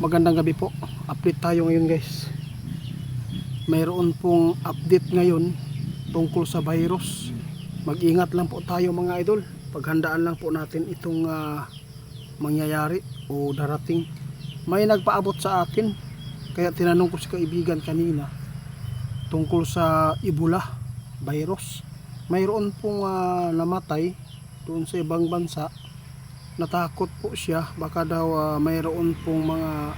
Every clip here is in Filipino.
Magandang gabi po. Update tayo ngayon guys. Mayroon pong update ngayon tungkol sa virus. Mag-ingat lang po tayo mga idol. Paghandaan lang po natin itong mangyayari o darating. May nagpaabot sa akin, kaya tinanong ko si kaibigan kanina tungkol sa Ebola virus. Mayroon pong namatay doon sa ibang bansa. Natakot po siya, baka daw mayroon pong mga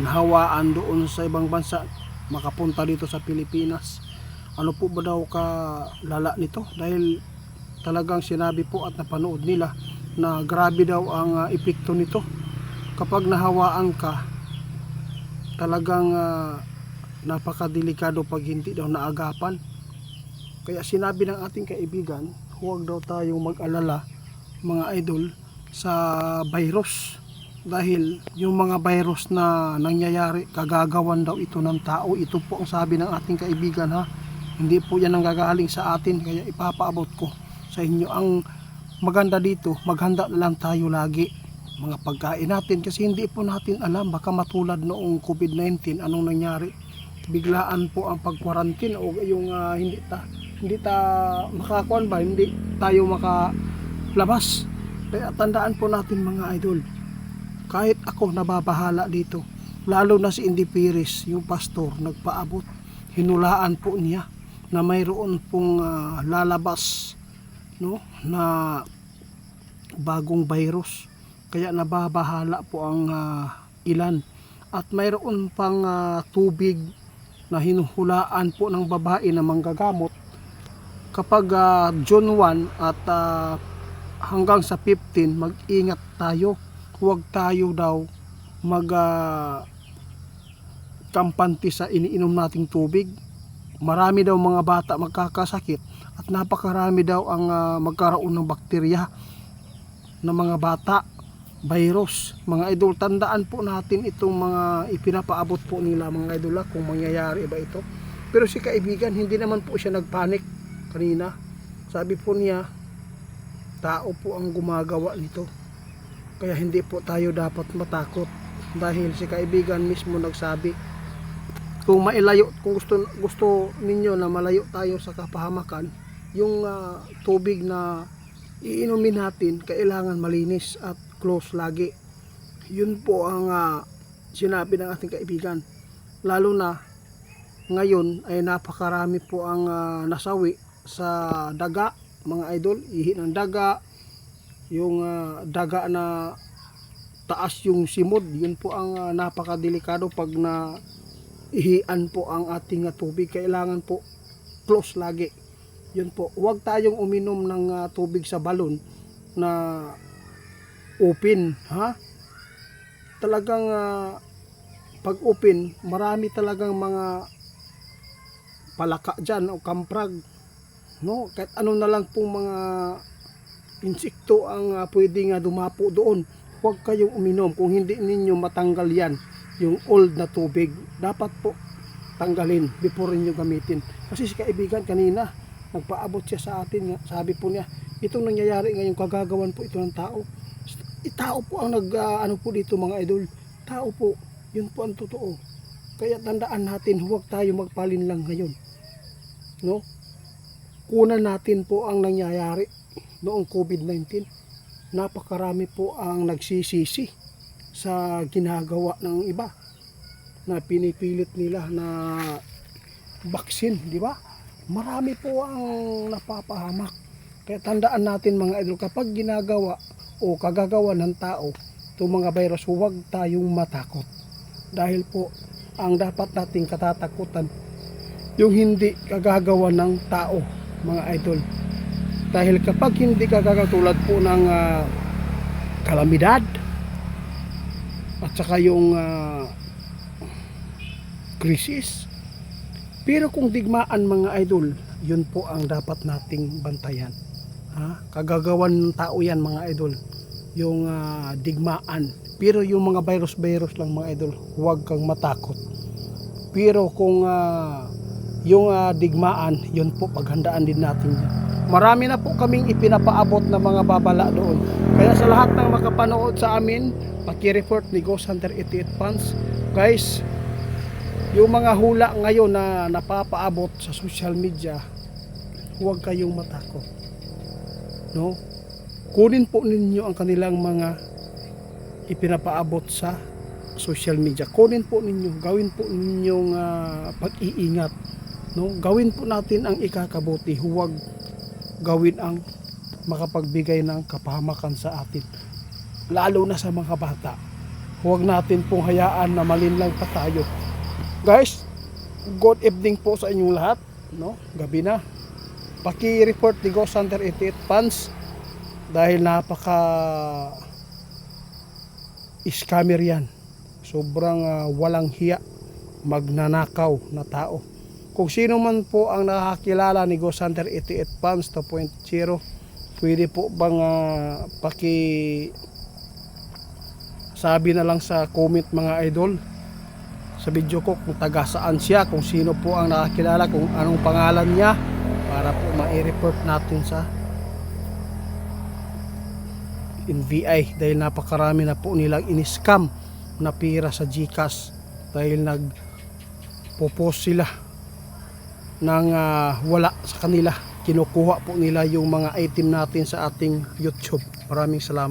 nahawaan doon sa ibang bansa makapunta dito sa Pilipinas. Ano po ba daw kalala nito? Dahil talagang sinabi po at napanood nila na grabe daw ang epekto nito. Kapag nahawaan ka, talagang napakadelikado pag hindi daw naagapan. Kaya sinabi ng ating kaibigan, huwag daw tayong mag-alala mga idol sa virus, dahil yung mga virus na nangyayari kagagawan daw ito ng tao. Ito po ang sabi ng ating kaibigan, ha, hindi po yan ang gagaling sa atin. Kaya ipapaabot ko sa inyo. Ang maganda dito, maghanda na lang tayo lagi mga pagkain natin, kasi hindi po natin alam, baka matulad noong COVID-19 anong nangyari, biglaan po ang pag-quarantine o yung hindi makakuan ba, hindi tayo labas. Kaya tandaan po natin mga idol, kahit ako nababahala dito, lalo na si Indy Pires, yung pastor, nagpaabot, hinulaan po niya na mayroon pong lalabas, no, na bagong virus. Kaya nababahala po ang ilan. At mayroon pang tubig na hinuhulaan po ng babae na manggagamot kapag June 1 at hanggang sa 15, mag-ingat tayo. Huwag tayo daw kampante sa iniinom nating tubig. Marami daw mga bata magkakasakit at napakarami daw ang magkaroon ng bakterya ng mga bata, virus. Mga idol, tandaan po natin itong mga ipinapaabot po nila mga idol, kung mangyayari ba ito. Pero si kaibigan, hindi naman po siya nagpanik kanina. Sabi po niya, tao po ang gumagawa nito, kaya hindi po tayo dapat matakot. Dahil si kaibigan mismo nagsabi, kung mailayo, kung gusto ninyo na malayo tayo sa kapahamakan, yung tubig na iinumin natin kailangan malinis at close lagi. Yun po ang sinabi ng ating kaibigan. Lalo na ngayon ay napakarami po ang nasawi sa daga mga idol, ihi ng daga, yung daga na taas yung simod. Yun po ang napakadelikado pag na ihian po ang ating tubig. Kailangan po close lagi. Yun po, huwag tayong uminom ng tubig sa balon na open, ha. Talagang pag open, marami talagang mga palaka dyan o kamprag, no, kahit ano na lang pong mga insekto ang pwedeng dumapo doon. Huwag kayong uminom kung hindi ninyo matanggal yan, yung old na tubig. Dapat po tanggalin before ninyo gamitin. Kasi si kaibigan kanina nagpaabot siya sa atin, sabi po niya, itong nangyayari ngayon kagagawan po ito ng tao. Tao po ang ano po dito mga idol, tao po, yun po ang totoo. Kaya tandaan natin, huwag tayo magpalinlang ngayon, no. Kunan natin po ang nangyayari noong COVID-19. Napakarami po ang nagsisisi sa ginagawa ng iba na pinipilit nila na vaccine, di ba? Marami po ang napapahamak. Kaya tandaan natin mga idol, kapag ginagawa o kagagawa ng tao itong mga virus, huwag tayong matakot. Dahil po ang dapat nating katatakutan yung hindi kagagawa ng tao mga idol. Dahil kapag hindi kagagawad po ng kalamidad at saka yung krisis, pero kung digmaan mga idol, yun po ang dapat nating bantayan, ha? Kagagawan ng tao yan mga idol, yung digmaan. Pero yung mga virus lang mga idol, huwag kang matakot. Pero kung yung digmaan, yun po paghandaan din natin yan. Marami na po kaming ipinapaabot na mga babala doon. Kaya sa lahat ng makapanood sa amin, paki-report ni Ghost Hunter 88 Fans. Guys, yung mga hula ngayon na napapaabot sa social media, huwag kayong matakot. No? Kunin po ninyo ang kanilang mga ipinapaabot sa social media. Kunin po ninyo, gawin po ninyong pag-iingat. No? Gawin po natin ang ikakabuti, huwag gawin ang makapagbigay ng kapahamakan sa atin, lalo na sa mga bata. Huwag natin pong hayaan na malinlang pa tayo. Guys, good evening po sa inyong lahat, no? Gabi na. Paki-report ni Ghost Hunter 88 Fans dahil napaka scammer yan. Sobrang walang hiya, magnanakaw na tao. Kung sino man po ang nakakilala ni Ghost Hunter 88 Fans 2.0, pwede po bang sabi na lang sa comment mga idol sa video ko kung taga saan siya, kung sino po ang nakakilala, kung anong pangalan niya, para po ma-report natin sa NBI dahil napakarami na po nilang in-scam na pira sa GCash dahil nagpo-post sila ng wala sa kanila. Kinukuha po nila yung mga item natin sa ating YouTube. Maraming salamat.